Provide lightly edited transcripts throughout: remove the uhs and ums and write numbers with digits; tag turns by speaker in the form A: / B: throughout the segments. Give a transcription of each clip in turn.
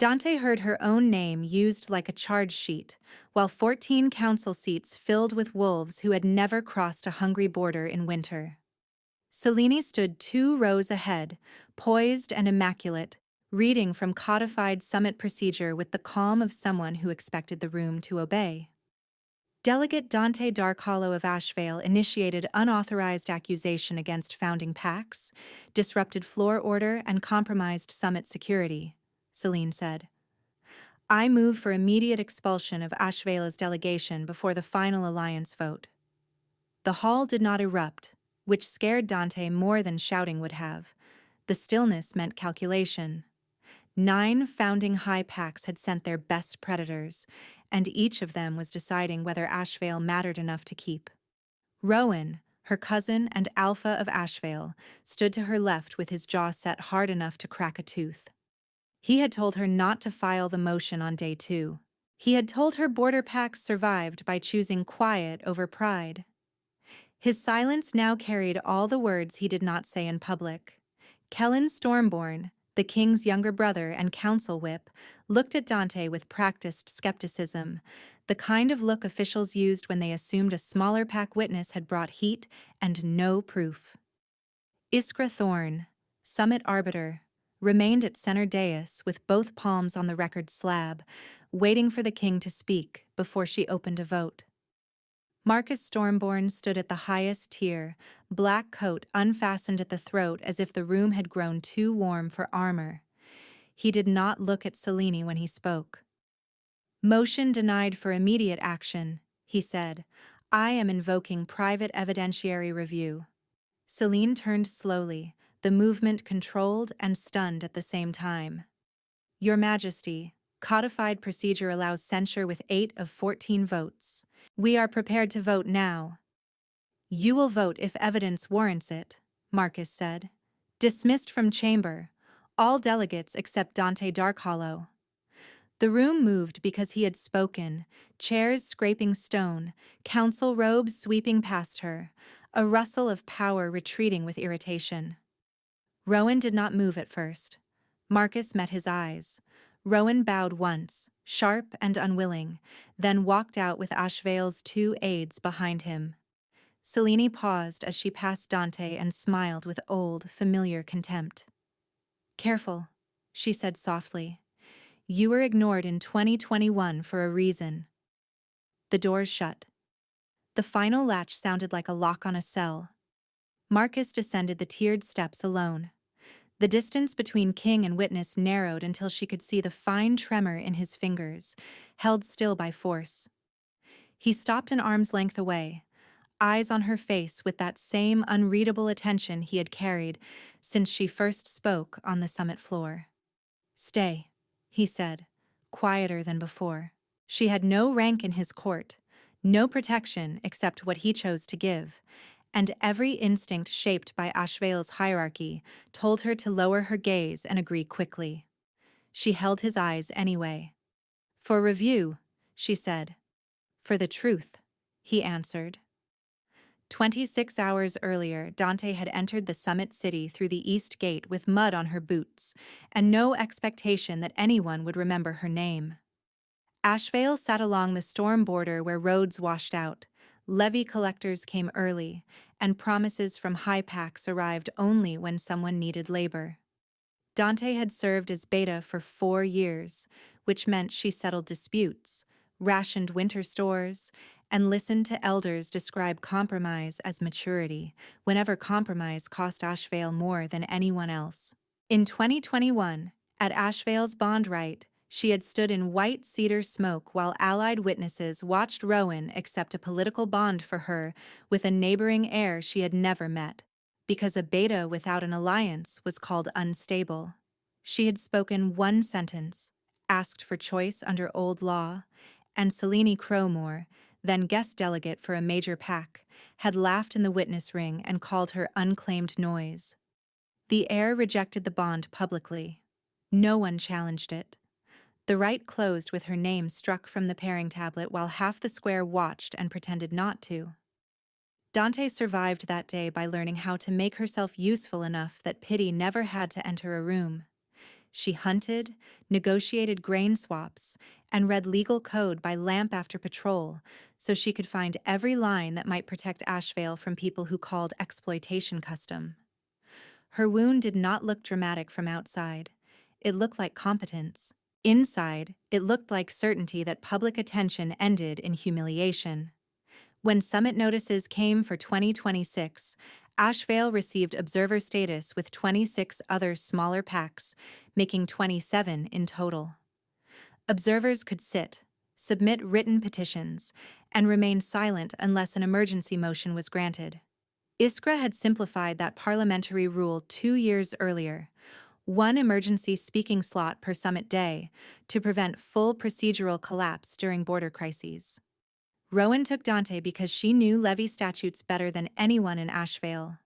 A: Dante heard her own name used like a charge sheet, while 14 council seats filled with wolves who had never crossed a hungry border in winter. Cellini stood 2 rows ahead, poised and immaculate, reading from codified summit procedure with the calm of someone who expected the room to obey. Delegate Dante Darkhollow of Ashvale initiated unauthorized accusation against founding pacts, disrupted floor order, and compromised summit security, Celine said. I move for immediate expulsion of Ashvale's delegation before the final alliance vote. The hall did not erupt, which scared Dante more than shouting would have. The stillness meant calculation. 9 founding high packs had sent their best predators, and each of them was deciding whether Ashvale mattered enough to keep. Rowan, her cousin and alpha of Ashvale, stood to her left with his jaw set hard enough to crack a tooth. He had told her not to file the motion on day 2. He had told her border packs survived by choosing quiet over pride. His silence now carried all the words he did not say in public. Kellen Stormborn, the king's younger brother and council whip, looked at Dante with practiced skepticism, the kind of look officials used when they assumed a smaller pack witness had brought heat and no proof. Iskra Thorne, summit arbiter, remained at center dais with both palms on the record slab, waiting for the king to speak before she opened a vote. Marcus Stormborn stood at the highest tier, black coat unfastened at the throat as if the room had grown too warm for armor. He did not look at Cellini when he spoke. Motion denied for immediate action, he said. I am invoking private evidentiary review. Celine turned slowly, the movement controlled and stunned at the same time. Your Majesty, codified procedure allows censure with 8 of 14 votes. We are prepared to vote now. You will vote if evidence warrants it, Marcus said. Dismissed from chamber, all delegates except Dante Darkhollow. The room moved because he had spoken, chairs scraping stone, council robes sweeping past her, a rustle of power retreating with irritation. Rowan did not move at first. Marcus met his eyes. Rowan bowed once, sharp and unwilling, then walked out with Ashvale's 2 aides behind him. Cellini paused as she passed Dante and smiled with old, familiar contempt. Careful, she said softly. You were ignored in 2021 for a reason. The doors shut. The final latch sounded like a lock on a cell. Marcus descended the tiered steps alone. The distance between king and witness narrowed until she could see the fine tremor in his fingers, held still by force. He stopped an arm's length away, eyes on her face with that same unreadable attention he had carried since she first spoke on the summit floor. Stay, he said, quieter than before. She had no rank in his court, no protection except what he chose to give, and every instinct shaped by Ashvale's hierarchy told her to lower her gaze and agree quickly. She held his eyes anyway. For review, she said. For the truth, he answered. 26 hours earlier, Dante had entered the summit city through the east gate with mud on her boots, and no expectation that anyone would remember her name. Ashvale sat along the storm border where roads washed out. Levy collectors came early, and promises from high packs arrived only when someone needed labor. Dante had served as beta for 4 years, which meant she settled disputes, rationed winter stores, and listened to elders describe compromise as maturity, whenever compromise cost Ashvale more than anyone else. In 2021, at Ashvale's bond right, she had stood in white cedar smoke while allied witnesses watched Rowan accept a political bond for her with a neighboring heir she had never met, because a beta without an alliance was called unstable. She had spoken 1 sentence, asked for choice under old law, and Cellini Crowmore, then guest delegate for a major pack, had laughed in the witness ring and called her unclaimed noise. The heir rejected the bond publicly. No one challenged it. The right closed with her name struck from the pairing tablet while half the square watched and pretended not to. Dante survived that day by learning how to make herself useful enough that pity never had to enter a room. She hunted, negotiated grain swaps, and read legal code by lamp after patrol so she could find every line that might protect Ashvale from people who called exploitation custom. Her wound did not look dramatic from outside. It looked like competence. Inside, it looked like certainty that public attention ended in humiliation. When summit notices came for 2026, Ashvale received observer status with 26 other smaller packs, making 27 in total. Observers could sit, submit written petitions, and remain silent unless an emergency motion was granted. Iskra had simplified that parliamentary rule 2 years earlier, one emergency speaking slot per summit day, to prevent full procedural collapse during border crises. Rowan took Dante because she knew levy statutes better than anyone in Ashvale.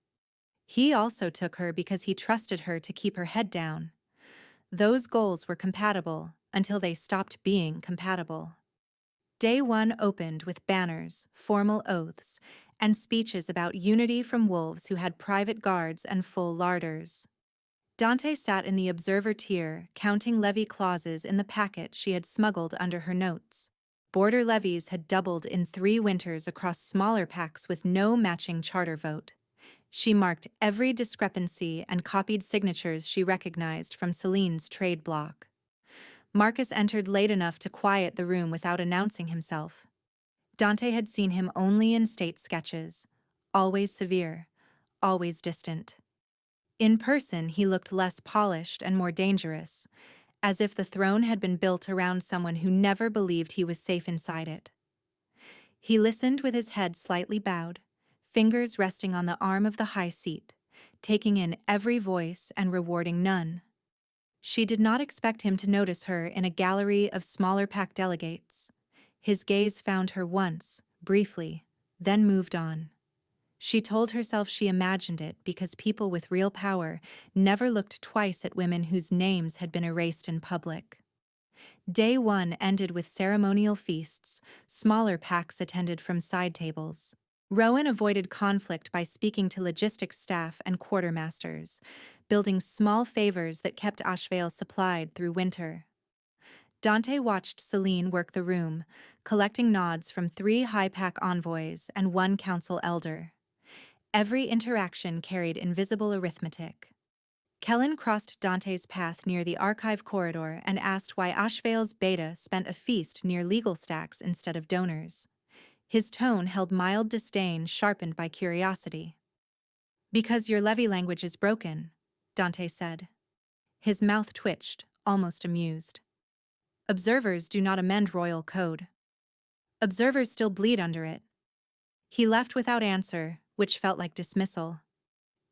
A: He also took her because he trusted her to keep her head down. Those goals were compatible until they stopped being compatible. Day 1 opened with banners, formal oaths, and speeches about unity from wolves who had private guards and full larders. Dante sat in the observer tier, counting levy clauses in the packet she had smuggled under her notes. Border levies had doubled in 3 winters across smaller packs with no matching charter vote. She marked every discrepancy and copied signatures she recognized from Celine's trade block. Marcus entered late enough to quiet the room without announcing himself. Dante had seen him only in state sketches, always severe, always distant. In person, he looked less polished and more dangerous, as if the throne had been built around someone who never believed he was safe inside it. He listened with his head slightly bowed, fingers resting on the arm of the high seat, taking in every voice and rewarding none. She did not expect him to notice her in a gallery of smaller pack delegates. His gaze found her once, briefly, then moved on. She told herself she imagined it because people with real power never looked twice at women whose names had been erased in public. Day 1 ended with ceremonial feasts, smaller packs attended from side tables. Rowan avoided conflict by speaking to logistics staff and quartermasters, building small favors that kept Ashvale supplied through winter. Dante watched Celine work the room, collecting nods from 3 high-pack envoys and 1 council elder. Every interaction carried invisible arithmetic. Kellen crossed Dante's path near the archive corridor and asked why Ashvale's beta spent a feast near legal stacks instead of donors. His tone held mild disdain sharpened by curiosity. "Because your levy language is broken," Dante said. His mouth twitched, almost amused. "Observers do not amend royal code. Observers still bleed under it." He left without answer, which felt like dismissal.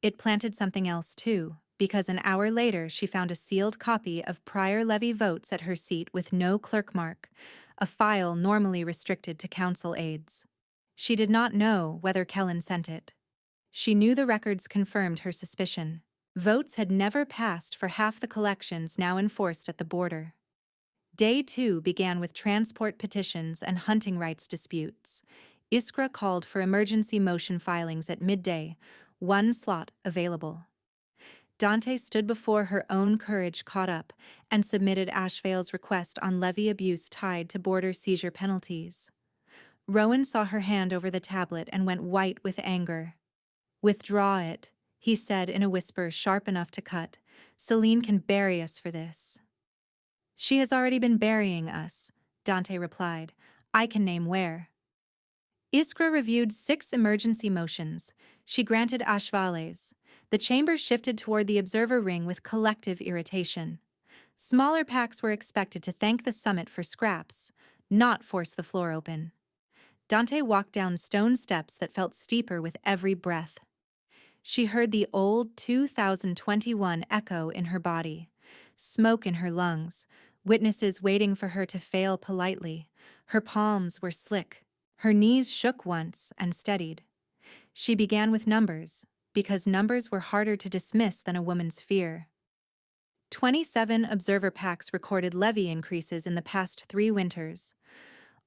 A: It planted something else too, because an hour later she found a sealed copy of prior levy votes at her seat with no clerk mark, a file normally restricted to council aides. She did not know whether Kellen sent it. She knew the records confirmed her suspicion. Votes had never passed for half the collections now enforced at the border. Day 2 began with transport petitions and hunting rights disputes. Iskra called for emergency motion filings at midday, 1 slot available. Dante stood before her own courage caught up and submitted Ashvale's request on levy abuse tied to border seizure penalties. Rowan saw her hand over the tablet and went white with anger. "Withdraw it," he said in a whisper sharp enough to cut. "Celine can bury us for this." "She has already been burying us," Dante replied. "I can name where." Iskra reviewed 6 emergency motions. She granted Ashvale's. The chamber shifted toward the observer ring with collective irritation. Smaller packs were expected to thank the summit for scraps, not force the floor open. Dante walked down stone steps that felt steeper with every breath. She heard the old 2021 echo in her body, smoke in her lungs, witnesses waiting for her to fail politely. Her palms were slick. Her knees shook once and steadied. She began with numbers, because numbers were harder to dismiss than a woman's fear. 27 observer packs recorded levy increases in the past 3 winters.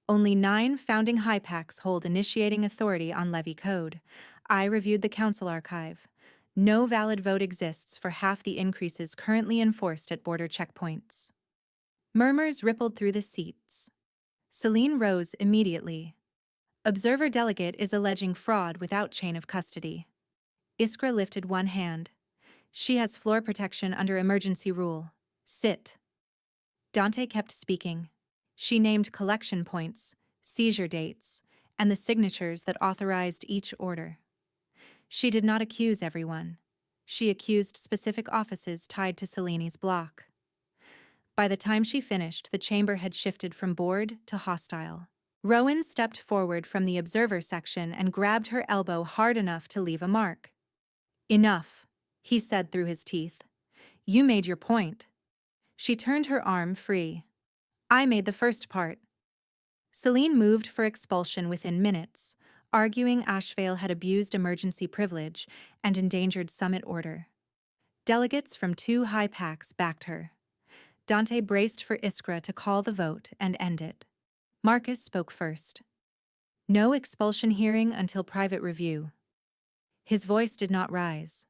A: Only 9 founding high packs hold initiating authority on levy code. I reviewed the council archive. No valid vote exists for half the increases currently enforced at border checkpoints. Murmurs rippled through the seats. Celine rose immediately. Observer delegate is alleging fraud without chain of custody. Iskra lifted one hand. She has floor protection under emergency rule. Sit. Dante kept speaking. She named collection points, seizure dates, and the signatures that authorized each order. She did not accuse everyone. She accused specific offices tied to Celine's block. By the time she finished, the chamber had shifted from bored to hostile. Rowan stepped forward from the observer section and grabbed her elbow hard enough to leave a mark. Enough, he said through his teeth. You made your point. She turned her arm free. I made the first part. Celine moved for expulsion within minutes, arguing Ashvale had abused emergency privilege and endangered summit order. Delegates from 2 high packs backed her. Dante braced for Iskra to call the vote and end it. Marcus spoke first. No expulsion hearing until private review. His voice did not rise.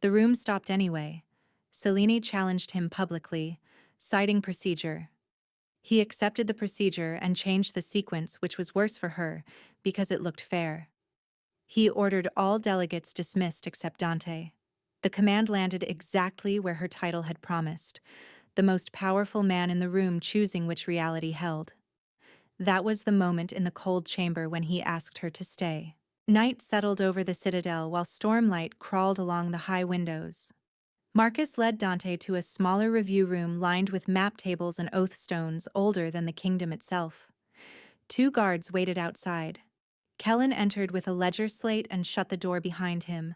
A: The room stopped anyway. Celine challenged him publicly, citing procedure. He accepted the procedure and changed the sequence, which was worse for her, because it looked fair. He ordered all delegates dismissed except Dante. The command landed exactly where her title had promised, the most powerful man in the room choosing which reality held. That was the moment in the cold chamber when he asked her to stay. Night settled over the citadel while stormlight crawled along the high windows. Marcus led Dante to a smaller review room lined with map tables and oath stones older than the kingdom itself. 2 guards waited outside. Kellen entered with a ledger slate and shut the door behind him,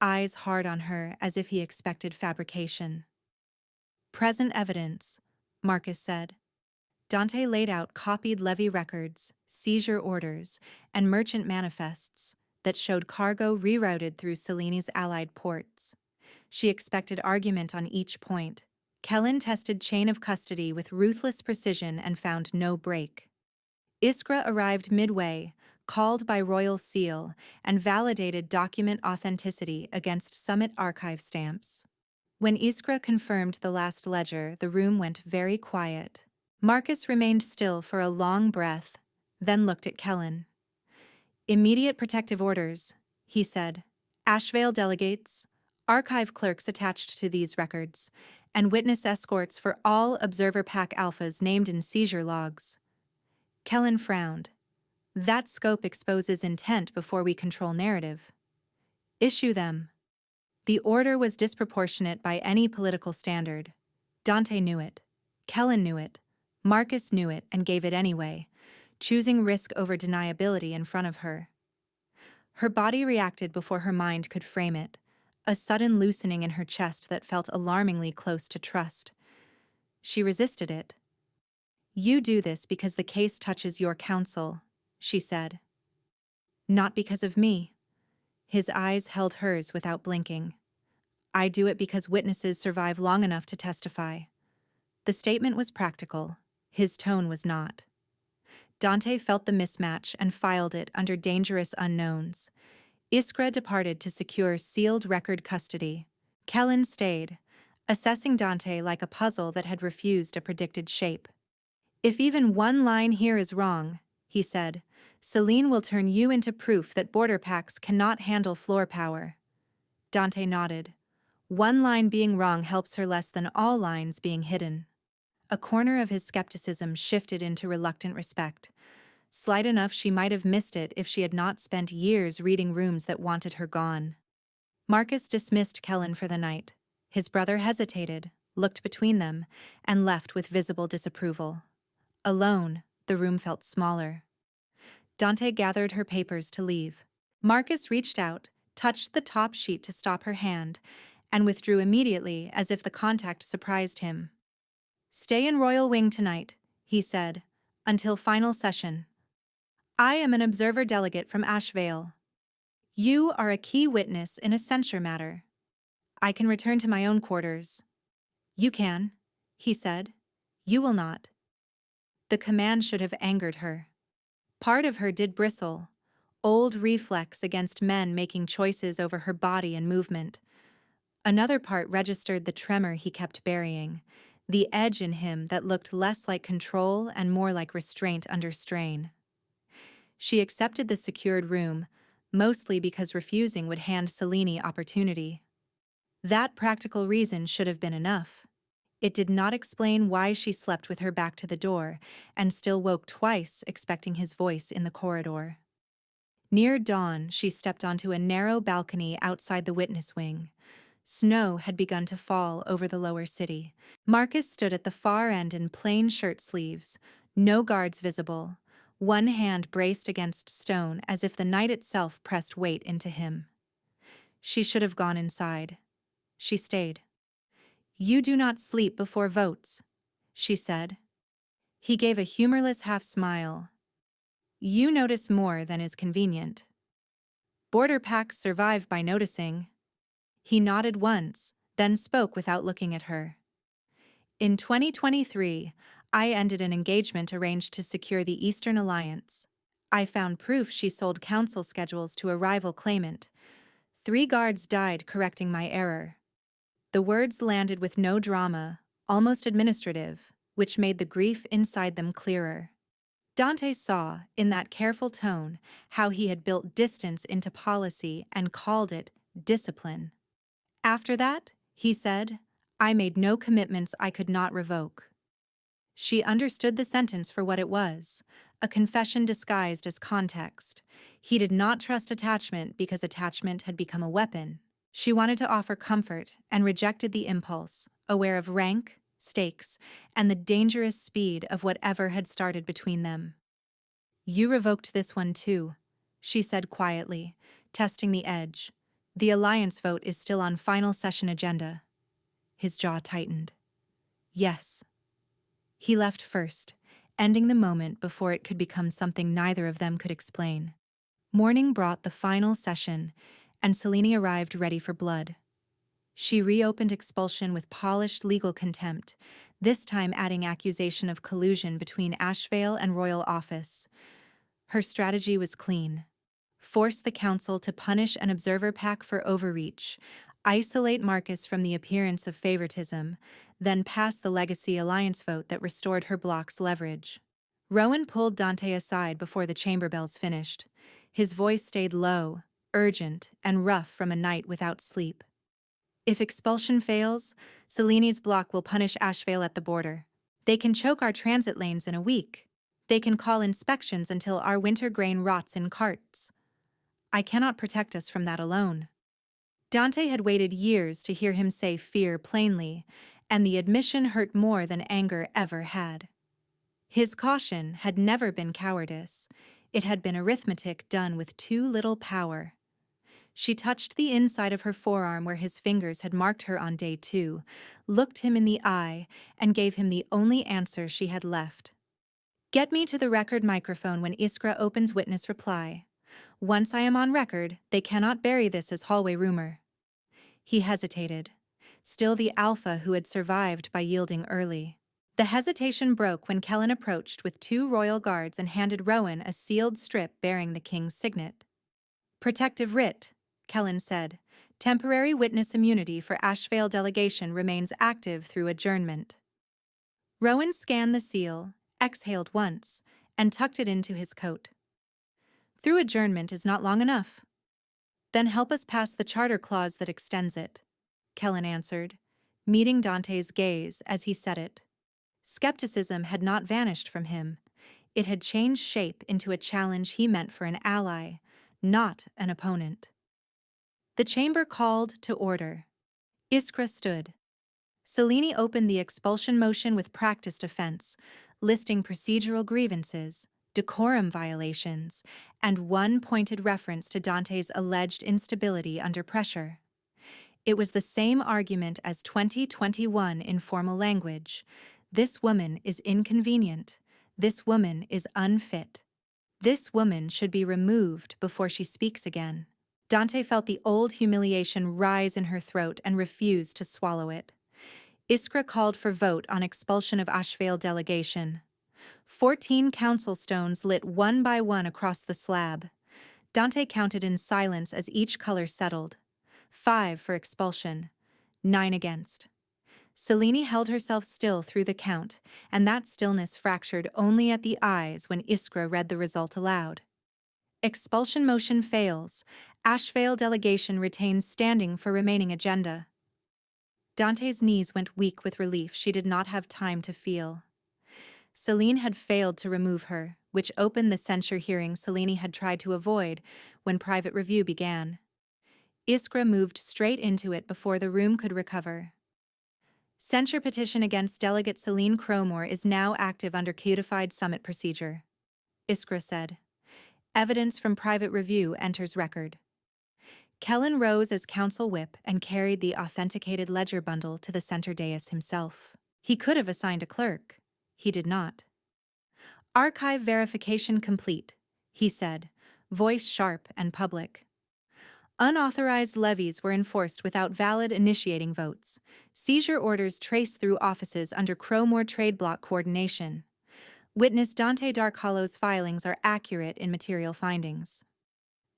A: eyes hard on her as if he expected fabrication. Present evidence, Marcus said. Dante laid out copied levy records, seizure orders, and merchant manifests that showed cargo rerouted through Celine's allied ports. She expected argument on each point. Kellen tested chain of custody with ruthless precision and found no break. Iskra arrived midway, called by royal seal, and validated document authenticity against Summit archive stamps. When Iskra confirmed the last ledger, the room went very quiet. Marcus remained still for a long breath, then looked at Kellen. Immediate protective orders, he said. Ashvale delegates, archive clerks attached to these records, and witness escorts for all Observer Pack Alphas named in seizure logs. Kellen frowned. That scope exposes intent before we control narrative. Issue them. The order was disproportionate by any political standard. Dante knew it. Kellen knew it. Marcus knew it and gave it anyway, choosing risk over deniability in front of her. Her body reacted before her mind could frame it, a sudden loosening in her chest that felt alarmingly close to trust. She resisted it. You do this because the case touches your counsel, she said. Not because of me. His eyes held hers without blinking. I do it because witnesses survive long enough to testify. The statement was practical. His tone was not. Dante felt the mismatch and filed it under dangerous unknowns. Iskra departed to secure sealed record custody. Kellen stayed, assessing Dante like a puzzle that had refused a predicted shape. If even one line here is wrong, he said, Celine will turn you into proof that border packs cannot handle floor power. Dante nodded. One line being wrong helps her less than all lines being hidden. A corner of his skepticism shifted into reluctant respect. Slight enough she might have missed it if she had not spent years reading rooms that wanted her gone. Marcus dismissed Kellen for the night. His brother hesitated, looked between them, and left with visible disapproval. Alone, the room felt smaller. Dante gathered her papers to leave. Marcus reached out, touched the top sheet to stop her hand, and withdrew immediately as if the contact surprised him. Stay in Royal Wing tonight, he said, until final session. I am an observer delegate from Ashvale. You are a key witness in a censure matter. I can return to my own quarters. You can, he said. You will not. The command should have angered her. Part of her did bristle, old reflex against men making choices over her body and movement. Another part registered the tremor he kept burying, the edge in him that looked less like control and more like restraint under strain. She accepted the secured room, mostly because refusing would hand Selene opportunity. That practical reason should have been enough. It did not explain why she slept with her back to the door and still woke twice expecting his voice in the corridor. Near dawn, she stepped onto a narrow balcony outside the witness wing. Snow had begun to fall over the lower city. Marcus stood at the far end in plain shirt sleeves, no guards visible, one hand braced against stone as if the night itself pressed weight into him. She should have gone inside. She stayed. "You do not sleep before votes," she said. He gave a humorless half-smile. "You notice more than is convenient. Border packs survive by noticing." He nodded once, then spoke without looking at her. "In 2023, I ended an engagement arranged to secure the Eastern Alliance. I found proof she sold council schedules to a rival claimant. 3 guards died correcting my error." The words landed with no drama, almost administrative, which made the grief inside them clearer. Dante saw, in that careful tone, how he had built distance into policy and called it discipline. "After that," he said, "I made no commitments I could not revoke." She understood the sentence for what it was, a confession disguised as context. He did not trust attachment because attachment had become a weapon. She wanted to offer comfort and rejected the impulse, aware of rank, stakes, and the dangerous speed of whatever had started between them. "You revoked this one too," she said quietly, testing the edge. "The alliance vote is still on final session agenda." His jaw tightened. "Yes." He left first, ending the moment before it could become something neither of them could explain. Morning brought the final session, and Selene arrived ready for blood. She reopened expulsion with polished legal contempt, this time adding accusation of collusion between Ashvale and royal office. Her strategy was clean. Force the council to punish an observer pack for overreach, isolate Marcus from the appearance of favoritism, then pass the legacy alliance vote that restored her block's leverage. Rowan pulled Dante aside before the chamber bells finished. His voice stayed low, urgent, and rough from a night without sleep. "If expulsion fails, Selene's block will punish Ashvale at the border. They can choke our transit lanes in a week. They can call inspections until our winter grain rots in carts. I cannot protect us from that alone." Dante had waited years to hear him say fear plainly, and the admission hurt more than anger ever had. His caution had never been cowardice. It had been arithmetic done with too little power. She touched the inside of her forearm where his fingers had marked her on day 2, looked him in the eye, and gave him the only answer she had left. "Get me to the record microphone when Iskra opens witness reply. Once I am on record, they cannot bury this as hallway rumor." He hesitated, still the alpha who had survived by yielding early. The hesitation broke when Kellen approached with 2 royal guards and handed Rowan a sealed strip bearing the king's signet. "Protective writ," Kellen said. "Temporary witness immunity for Ashvale delegation remains active through adjournment." Rowan scanned the seal, exhaled once, and tucked it into his coat. "Through adjournment is not long enough." "Then help us pass the charter clause that extends it," Kellen answered, meeting Dante's gaze as he said it. Skepticism had not vanished from him. It had changed shape into a challenge he meant for an ally, not an opponent. The chamber called to order. Iskra stood. Selene opened the expulsion motion with practiced offense, listing procedural grievances, decorum violations, and one pointed reference to Dante's alleged instability under pressure. It was the same argument as 2021 in formal language. This woman is inconvenient. This woman is unfit. This woman should be removed before she speaks again. Dante felt the old humiliation rise in her throat and refused to swallow it. Iskra called for vote on expulsion of Ashvale delegation. 14 council stones lit one by one across the slab. Dante counted in silence as each color settled. 5 for expulsion. 9 against. Selene held herself still through the count, and that stillness fractured only at the eyes when Iskra read the result aloud. Expulsion motion fails. Ashvale delegation retains standing for remaining agenda. Dante's knees went weak with relief she did not have time to feel. Selene had failed to remove her, which opened the censure hearing Selene had tried to avoid when private review began. Iskra moved straight into it before the room could recover. Censure petition against Delegate Selene Crowmore is now active under codified summit procedure, Iskra said. Evidence from private review enters record. Kellen rose as council whip and carried the authenticated ledger bundle to the center dais himself. He could have assigned a clerk. He did not. Archive verification complete, he said, voice sharp and public. Unauthorized levies were enforced without valid initiating votes. Seizure orders traced through offices under Crowmore Trade Block coordination. Witness Dante Darkhollow's filings are accurate in material findings.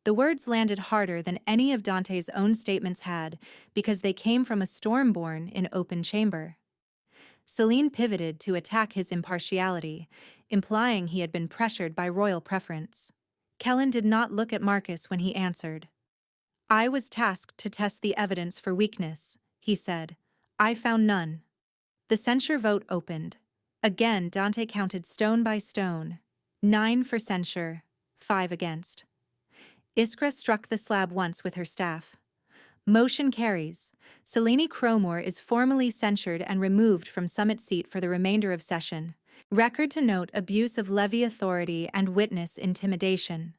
A: The words landed harder than any of Dante's own statements had because they came from a storm born in open chamber. Selene pivoted to attack his impartiality, implying he had been pressured by royal preference. Kellen did not look at Marcus when he answered. I was tasked to test the evidence for weakness, he said. I found none. The censure vote opened. Again, Dante counted stone by stone. 9 for censure, 5 against. Iskra struck the slab once with her staff. Motion carries. Selene Crowmore is formally censured and removed from summit seat for the remainder of session. Record to note abuse of levy authority and witness intimidation.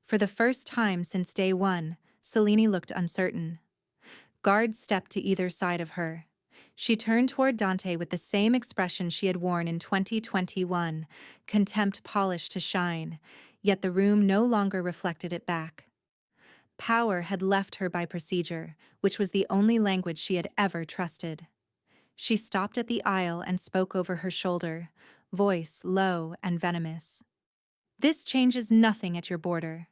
A: For the first time since day one, Selene looked uncertain. Guards stepped to either side of her. She turned toward Dante with the same expression she had worn in 2021, contempt polished to shine, yet the room no longer reflected it back. Power had left her by procedure, which was the only language she had ever trusted. She stopped at the aisle and spoke over her shoulder, voice low and venomous. This changes nothing at your border.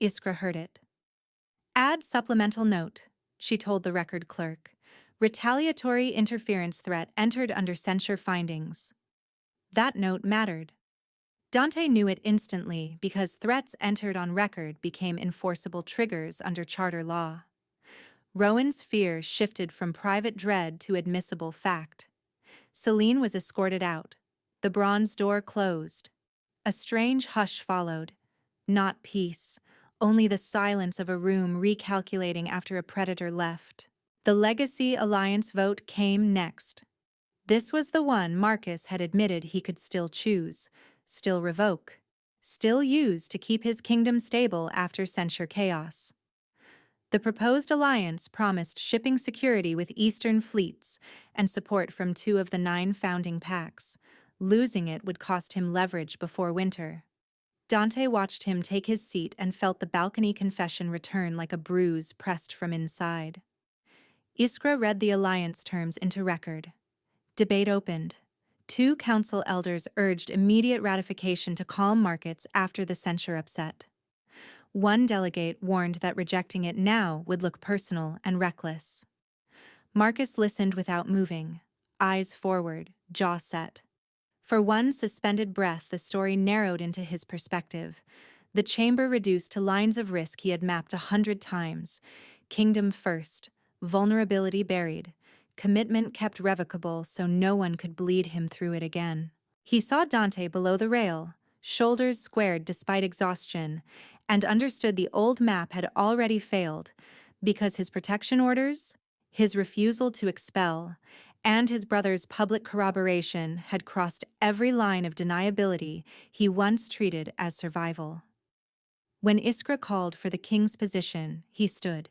A: Iskra heard it. Add supplemental note, she told the record clerk. Retaliatory interference threat entered under censure findings. That note mattered. Dante knew it instantly because threats entered on record became enforceable triggers under charter law. Rowan's fear shifted from private dread to admissible fact. Selene was escorted out. The bronze door closed. A strange hush followed. Not peace, only the silence of a room recalculating after a predator left. The Legacy Alliance vote came next. This was the one Marcus had admitted he could still choose, still revoke, still use to keep his kingdom stable after censure chaos. The proposed alliance promised shipping security with Eastern fleets and support from 2 of the 9 founding pacts. Losing it would cost him leverage before winter. Dante watched him take his seat and felt the balcony confession return like a bruise pressed from inside. Iskra read the alliance terms into record. Debate opened. 2 council elders urged immediate ratification to calm markets after the censure upset. 1 delegate warned that rejecting it now would look personal and reckless. Marcus listened without moving, eyes forward, jaw set. For one suspended breath, the story narrowed into his perspective. The chamber reduced to lines of risk he had mapped 100 times. Kingdom first, vulnerability buried, commitment kept revocable so no one could bleed him through it again. He saw Dante below the rail, shoulders squared despite exhaustion, and understood the old map had already failed because his protection orders, his refusal to expel, and his brother's public corroboration had crossed every line of deniability he once treated as survival. When Iskra called for the king's position, he stood.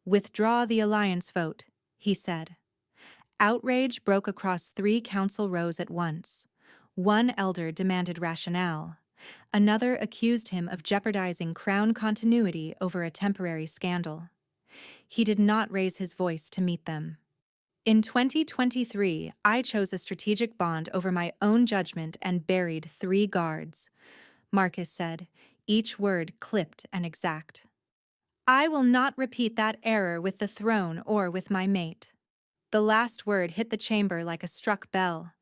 A: Withdraw the alliance vote, he said. Outrage broke across 3 council rows at once. 1 elder demanded rationale. Another accused him of jeopardizing crown continuity over a temporary scandal. He did not raise his voice to meet them. In 2023, I chose a strategic bond over my own judgment and buried 3 guards, Marcus said, each word clipped and exact. I will not repeat that error with the throne or with my mate. The last word hit the chamber like a struck bell.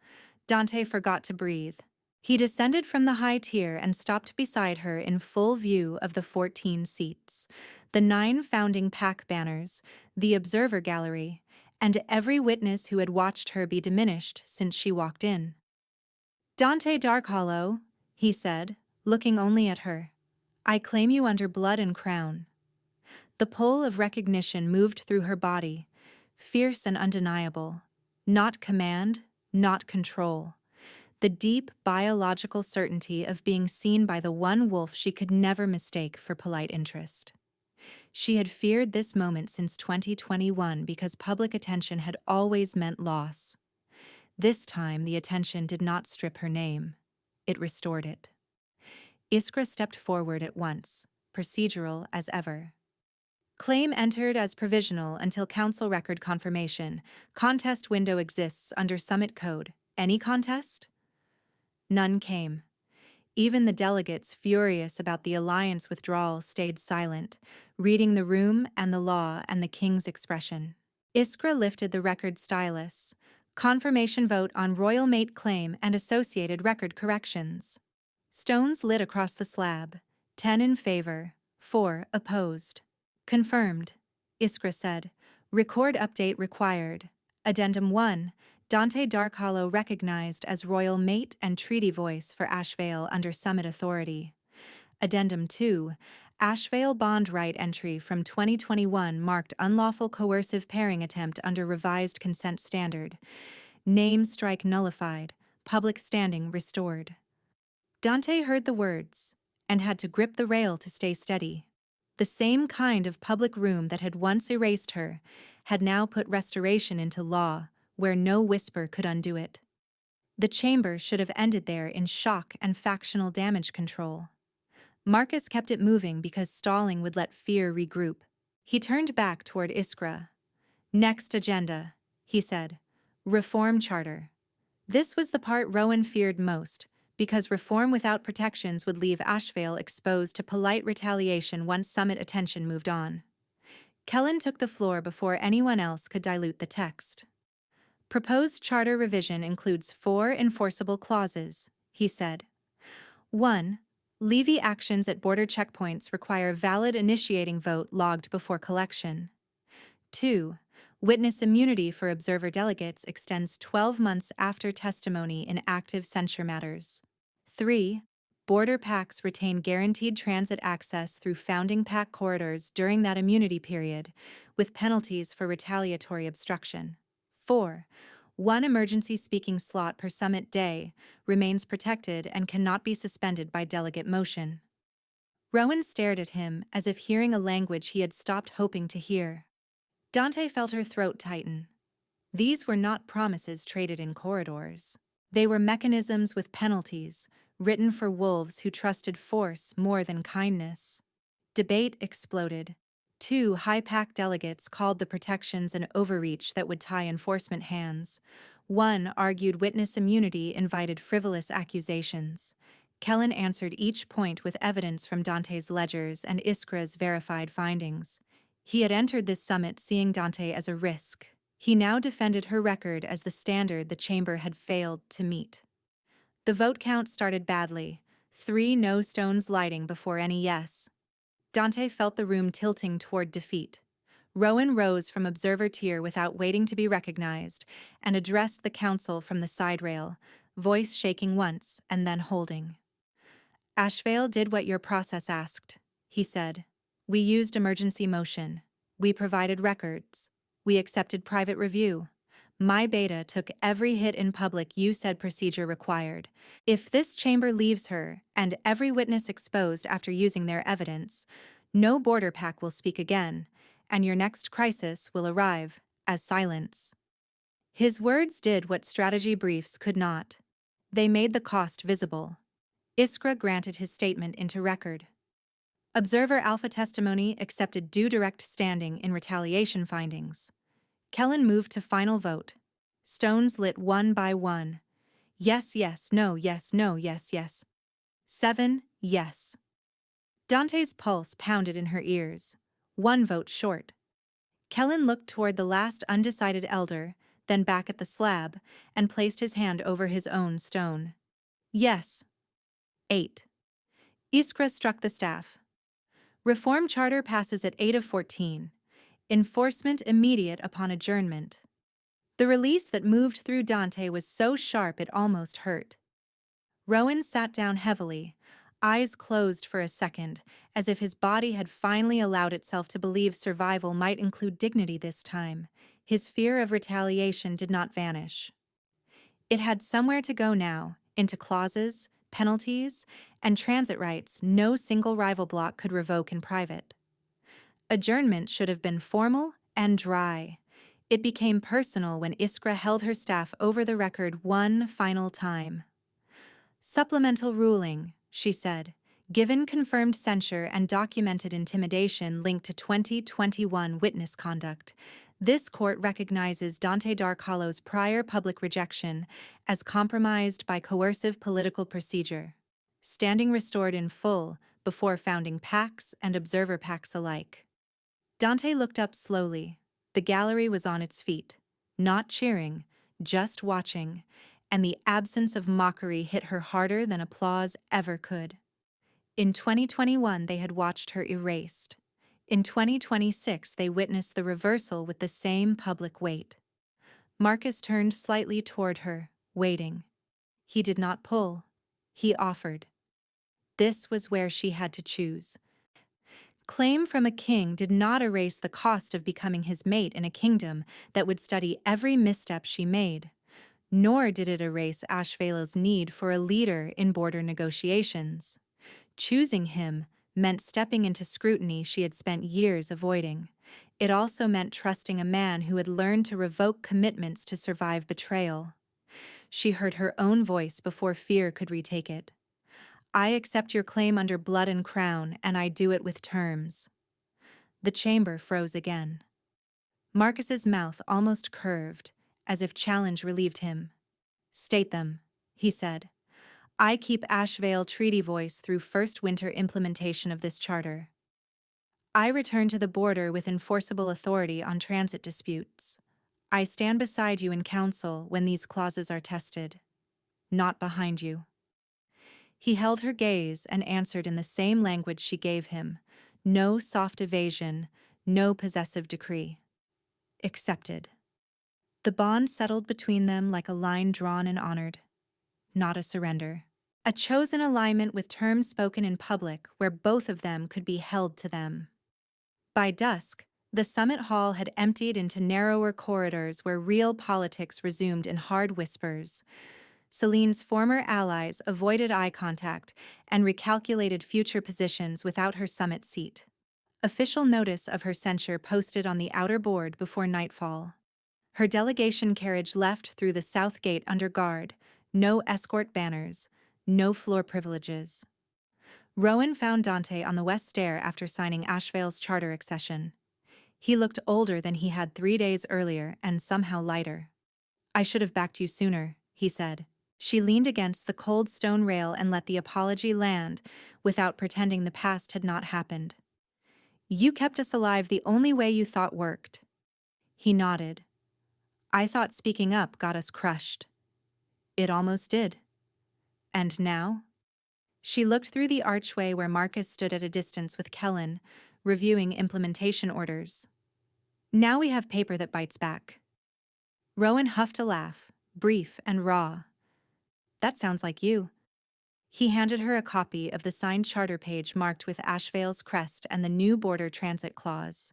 A: Dante forgot to breathe. He descended from the high tier and stopped beside her in full view of the 14 seats, the 9 founding pack banners, the observer gallery, and every witness who had watched her be diminished since she walked in. Dante Darkhollow, he said, looking only at her, I claim you under blood and crown. The pull of recognition moved through her body, fierce and undeniable. Not command, not control. The deep biological certainty of being seen by the one wolf she could never mistake for polite interest. She had feared this moment since 2021 because public attention had always meant loss. This time the attention did not strip her name. It restored it. Iskra stepped forward at once, procedural as ever. Claim entered as provisional until council record confirmation. Contest window exists under Summit Code. Any contest? None came. Even the delegates, furious about the alliance withdrawal, stayed silent, reading the room and the law and the king's expression. Iskra lifted the record stylus. Confirmation vote on royal mate claim and associated record corrections. Stones lit across the slab. 10 in favor, 4 opposed. Confirmed, Iskra said. Record update required. Addendum 1. Dante Darkhollow recognized as royal mate and treaty voice for Ashvale under Summit authority. Addendum 2. Ashvale bond right entry from 2021 marked unlawful coercive pairing attempt under revised consent standard. Name strike nullified. Public standing restored. Dante heard the words and had to grip the rail to stay steady. The same kind of public room that had once erased her had now put restoration into law, where no whisper could undo it. The chamber should have ended there in shock and factional damage control. Marcus kept it moving because stalling would let fear regroup. He turned back toward Iskra. Next agenda, he said. Reform Charter. This was the part Rowan feared most, because reform without protections would leave Ashvale exposed to polite retaliation once Summit attention moved on. Kellen took the floor before anyone else could dilute the text. Proposed charter revision includes 4 enforceable clauses, he said. 1. Levy actions at border checkpoints require valid initiating vote logged before collection. 2. Witness immunity for observer delegates extends 12 months after testimony in active censure matters. 3. Border packs retain guaranteed transit access through founding pack corridors during that immunity period, with penalties for retaliatory obstruction. 4. 1 emergency speaking slot per summit day remains protected and cannot be suspended by delegate motion. Rowan stared at him as if hearing a language he had stopped hoping to hear. Dante felt her throat tighten. These were not promises traded in corridors. They were mechanisms with penalties, written for wolves who trusted force more than kindness. Debate exploded. 2 high-pack delegates called the protections an overreach that would tie enforcement hands. 1 argued witness immunity invited frivolous accusations. Kellen answered each point with evidence from Dante's ledgers and Iskra's verified findings. He had entered this summit seeing Dante as a risk. He now defended her record as the standard the chamber had failed to meet. The vote count started badly, 3 no stones lighting before any yes. Dante felt the room tilting toward defeat. Rowan rose from observer tier without waiting to be recognized and addressed the council from the side rail, voice shaking once and then holding. Ashvale did what your process asked, he said. We used emergency motion. We provided records. We accepted private review. My beta took every hit in public you said procedure required. If this chamber leaves her, and every witness exposed after using their evidence, no border pack will speak again, and your next crisis will arrive as silence. His words did what strategy briefs could not. They made the cost visible. Iskra granted his statement into record. Observer Alpha testimony accepted due direct standing in retaliation findings. Kellen moved to final vote. Stones lit one by one. Yes, yes, no, yes, no, yes, yes. 7, yes. Dante's pulse pounded in her ears. 1 vote short. Kellen looked toward the last undecided elder, then back at the slab, and placed his hand over his own stone. Yes. 8. Iskra struck the staff. Reform Charter passes at 8 of 14. Enforcement immediate upon adjournment. The release that moved through Dante was so sharp it almost hurt. Rowan sat down heavily, eyes closed for a second, as if his body had finally allowed itself to believe survival might include dignity this time. His fear of retaliation did not vanish. It had somewhere to go now, into clauses, penalties, and transit rights no single rival bloc could revoke in private. Adjournment should have been formal and dry. It became personal when Iskra held her staff over the record one final time. Supplemental ruling, she said, given confirmed censure and documented intimidation linked to 2021 witness conduct, this court recognizes Dante Dark Hollow's prior public rejection as compromised by coercive political procedure, standing restored in full before founding PACs and observer PACs alike. Dante looked up slowly. The gallery was on its feet, not cheering, just watching, and the absence of mockery hit her harder than applause ever could. In 2021, they had watched her erased. In 2026, they witnessed the reversal with the same public weight. Marcus turned slightly toward her, waiting. He did not pull. He offered. This was where she had to choose. Claim from a king did not erase the cost of becoming his mate in a kingdom that would study every misstep she made. Nor did it erase Ashvela's need for a leader in border negotiations. Choosing him meant stepping into scrutiny she had spent years avoiding. It also meant trusting a man who had learned to revoke commitments to survive betrayal. She heard her own voice before fear could retake it. I accept your claim under blood and crown, and I do it with terms. The chamber froze again. Marcus's mouth almost curved, as if challenge relieved him. State them, he said. I keep Ashvale Treaty voice through first winter implementation of this charter. I return to the border with enforceable authority on transit disputes. I stand beside you in council when these clauses are tested, not behind you. He held her gaze and answered in the same language she gave him. No soft evasion, no possessive decree. Accepted. The bond settled between them like a line drawn and honored. Not a surrender. A chosen alignment with terms spoken in public where both of them could be held to them. By dusk, the summit hall had emptied into narrower corridors where real politics resumed in hard whispers. Celine's former allies avoided eye contact and recalculated future positions without her summit seat. Official notice of her censure posted on the outer board before nightfall. Her delegation carriage left through the south gate under guard, no escort banners, no floor privileges. Rowan found Dante on the west stair after signing Ashvale's charter accession. He looked older than he had 3 days earlier and somehow lighter. I should have backed you sooner, he said. She leaned against the cold stone rail and let the apology land without pretending the past had not happened. You kept us alive the only way you thought worked. He nodded. I thought speaking up got us crushed. It almost did. And now? She looked through the archway where Marcus stood at a distance with Kellen, reviewing implementation orders. Now we have paper that bites back. Rowan huffed a laugh, brief and raw. That sounds like you. He handed her a copy of the signed charter page marked with Ashvale's crest and the new border transit clause.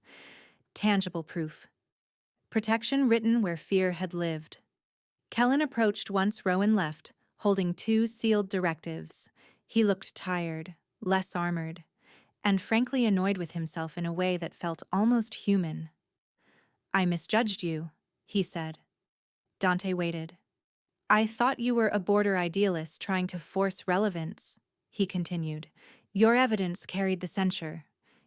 A: Tangible proof. Protection written where fear had lived. Kellen approached once Rowan left, holding 2 sealed directives. He looked tired, less armored, and frankly annoyed with himself in a way that felt almost human. I misjudged you, he said. Dante waited. I thought you were a border idealist trying to force relevance, he continued. Your evidence carried the censure.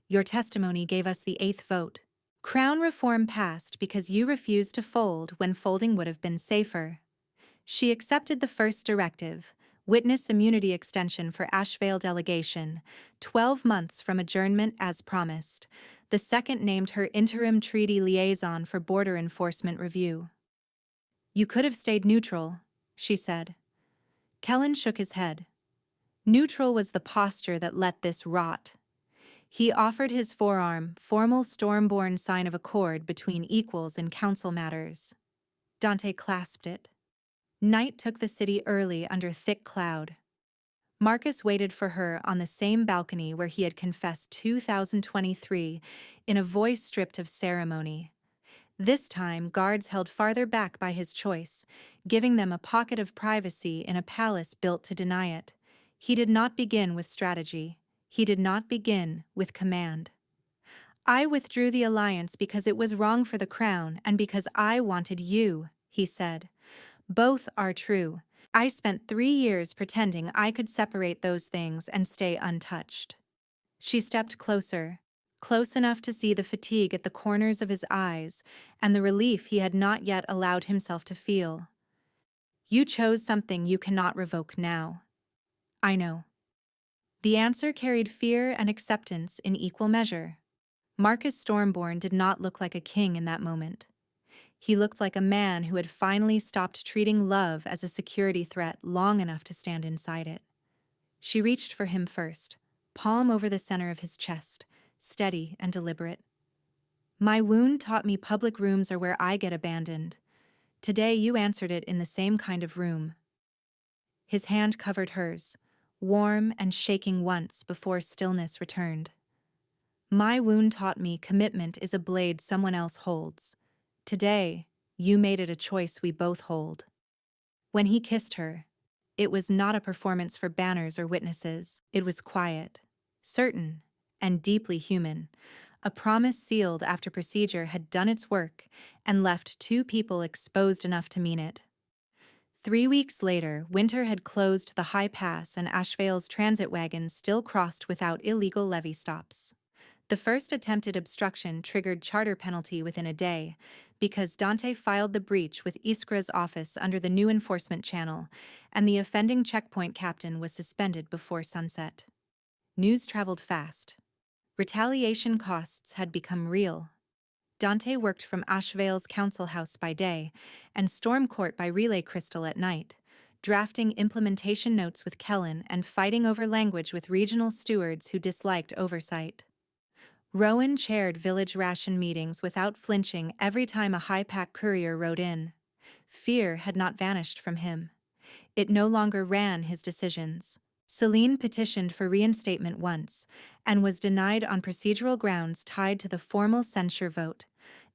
A: Your testimony gave us the 8th vote. Crown reform passed because you refused to fold when folding would have been safer. She accepted the first directive, witness immunity extension for Ashvale delegation, 12 months from adjournment as promised. The second named her interim treaty liaison for border enforcement review. "You could have stayed neutral," she said. Kellen shook his head. Neutral was the posture that let this rot. He offered his forearm, formal storm-born sign of accord between equals in council matters. Dante clasped it. Night took the city early under thick cloud. Marcus waited for her on the same balcony where he had confessed 2023 in a voice stripped of ceremony. This time, guards held farther back by his choice, giving them a pocket of privacy in a palace built to deny it. He did not begin with strategy. He did not begin with command. "I withdrew the alliance because it was wrong for the crown and because I wanted you," he said. "Both are true. I spent 3 years pretending I could separate those things and stay untouched." She stepped closer, close enough to see the fatigue at the corners of his eyes and the relief he had not yet allowed himself to feel. "You chose something you cannot revoke now." "I know." The answer carried fear and acceptance in equal measure. Marcus Stormborn did not look like a king in that moment. He looked like a man who had finally stopped treating love as a security threat long enough to stand inside it. She reached for him first, palm over the center of his chest, steady and deliberate. "My wound taught me public rooms are where I get abandoned. Today you answered it in the same kind of room." His hand covered hers, warm and shaking once before stillness returned. "My wound taught me commitment is a blade someone else holds. Today, you made it a choice we both hold." When he kissed her, it was not a performance for banners or witnesses. It was quiet, certain, and deeply human, a promise sealed after procedure had done its work and left two people exposed enough to mean it. 3 weeks later, winter had closed the high pass and Ashvale's transit wagons still crossed without illegal levee stops. The first attempted obstruction triggered charter penalty within a day because Dante filed the breach with Iskra's office under the new enforcement channel, and the offending checkpoint captain was suspended before sunset. News traveled fast. Retaliation costs had become real. Dante worked from Ashvale's council house by day and Storm Court by Relay Crystal at night, drafting implementation notes with Kellen and fighting over language with regional stewards who disliked oversight. Rowan chaired village ration meetings without flinching every time a high-pack courier rode in. Fear had not vanished from him. It no longer ran his decisions. Celine petitioned for reinstatement once, and was denied on procedural grounds tied to the formal censure vote.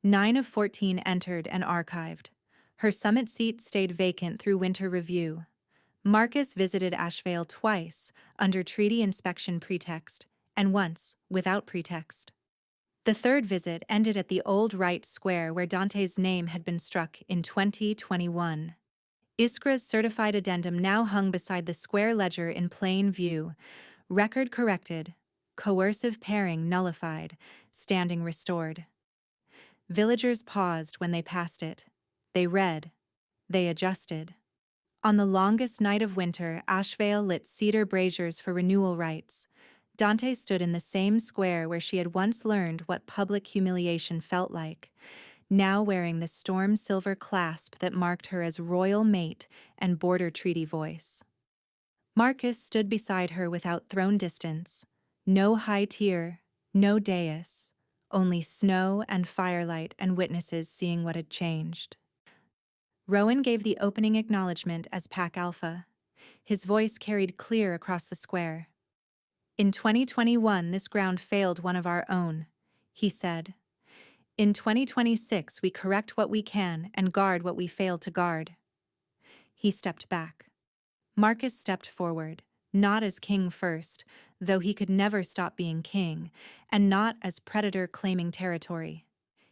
A: 9 of 14 entered and archived. Her summit seat stayed vacant through winter review. Marcus visited Ashvale twice, under treaty inspection pretext, and once, without pretext. The third visit ended at the old Wright Square where Dante's name had been struck in 2021. Iskra's certified addendum now hung beside the square ledger in plain view. Record corrected. Coercive pairing nullified. Standing restored. Villagers paused when they passed it. They read. They adjusted. On the longest night of winter, Ashvale lit cedar braziers for renewal rites. Dante stood in the same square where she had once learned what public humiliation felt like, now wearing the storm silver clasp that marked her as royal mate and border treaty voice. Marcus stood beside her without throne distance. No high tier, no dais, only snow and firelight and witnesses seeing what had changed. Rowan gave the opening acknowledgement as Pack Alpha. His voice carried clear across the square. "In 2021, this ground failed one of our own," he said. "In 2026, we correct what we can and guard what we fail to guard." He stepped back. Marcus stepped forward, not as king first, though he could never stop being king, and not as predator claiming territory.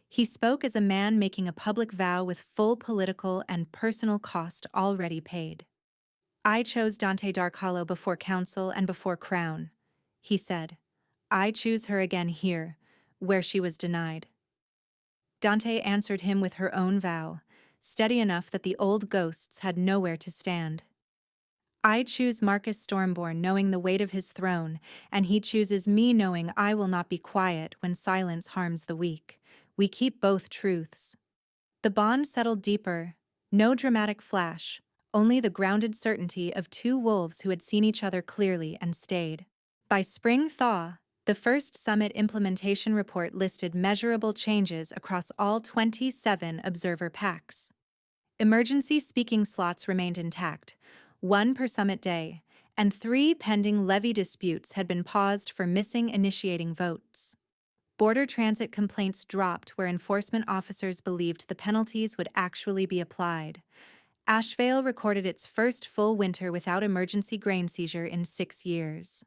A: He spoke as a man making a public vow with full political and personal cost already paid. "I chose Dante Darkhollow before council and before crown," he said. "I choose her again here, where she was denied." Dante answered him with her own vow, steady enough that the old ghosts had nowhere to stand. I choose Marcus Stormborn knowing the weight of his throne, and he chooses me knowing I will not be quiet when silence harms the weak. We keep both truths. The bond settled deeper, no dramatic flash, only the grounded certainty of two wolves who had seen each other clearly and stayed. By spring thaw, the first summit implementation report listed measurable changes across all 27 observer packs. Emergency speaking slots remained intact, one per summit day, and 3 pending levy disputes had been paused for missing initiating votes. Border transit complaints dropped where enforcement officers believed the penalties would actually be applied. Ashevale recorded its first full winter without emergency grain seizure in 6 years.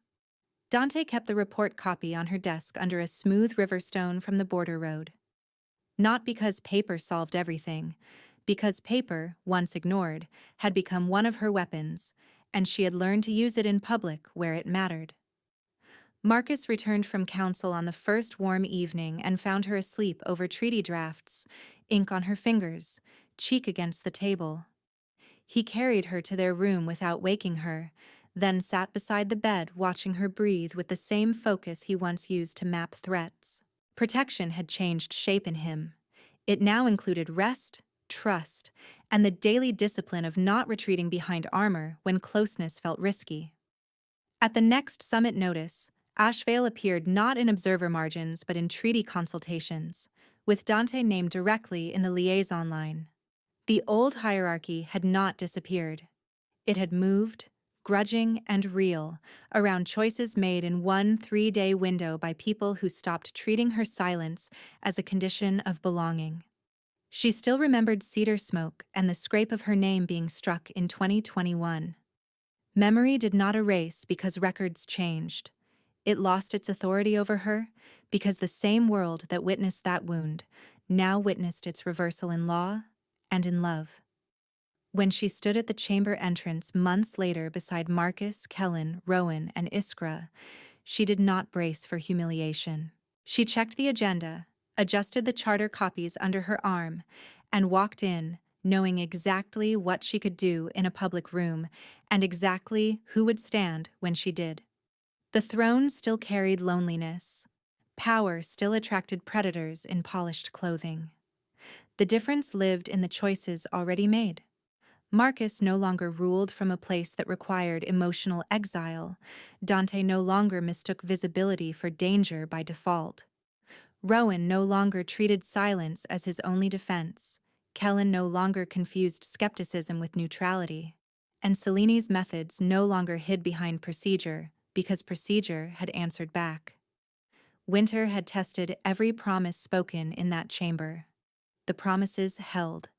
A: Dante kept the report copy on her desk under a smooth river stone from the border road. Not because paper solved everything, because paper, once ignored, had become one of her weapons, and she had learned to use it in public where it mattered. Marcus returned from council on the first warm evening and found her asleep over treaty drafts, ink on her fingers, cheek against the table. He carried her to their room without waking her, then sat beside the bed watching her breathe with the same focus he once used to map threats. Protection had changed shape in him. It now included rest, trust, and the daily discipline of not retreating behind armor when closeness felt risky. At the next summit notice, Ashevale appeared not in observer margins but in treaty consultations, with Dante named directly in the liaison line. The old hierarchy had not disappeared. It had moved, grudging and real, around choices made in one 3-day window by people who stopped treating her silence as a condition of belonging. She still remembered cedar smoke and the scrape of her name being struck in 2021. Memory did not erase because records changed. It lost its authority over her because the same world that witnessed that wound now witnessed its reversal in law and in love. When she stood at the chamber entrance months later beside Marcus, Kellen, Rowan, and Iskra, she did not brace for humiliation. She checked the agenda, adjusted the charter copies under her arm, and walked in, knowing exactly what she could do in a public room and exactly who would stand when she did. The throne still carried loneliness. Power still attracted predators in polished clothing. The difference lived in the choices already made. Marcus no longer ruled from a place that required emotional exile. Dante no longer mistook visibility for danger by default. Rowan no longer treated silence as his only defense. Kellen no longer confused skepticism with neutrality. And Cellini's methods no longer hid behind procedure, because procedure had answered back. Winter had tested every promise spoken in that chamber. The promises held.